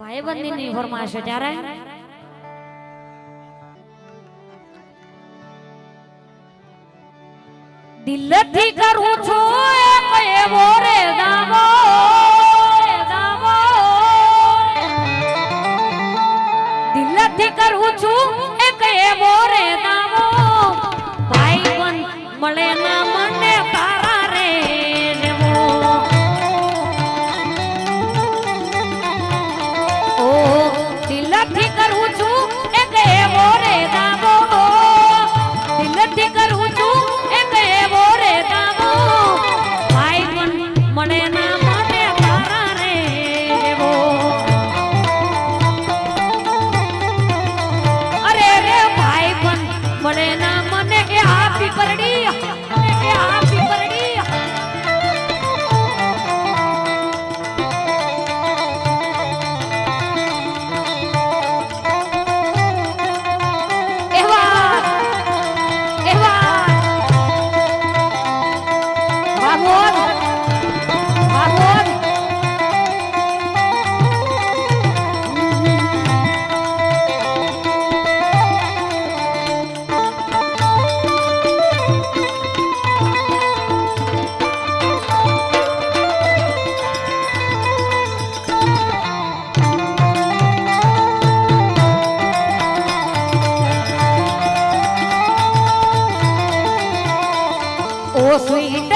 ભાઈબંધીની ફરમાશ છે ત્યારે દિલથી કરું છું એવો રે દાવો દિલથી કરું છું એવો રે દાવો ભાઈબંધ મળે ના મને તારા રે રેવો ઓ દિલથી કરું છું એવો રે દાવો દિલથી કરું છું એવો રે દાવો ભાઈબંધ મળે ના મને તારા રે રેવો અરે રે ભાઈબંધ મળે ના મને એ આપી પરડી એ આપી પરડી sweet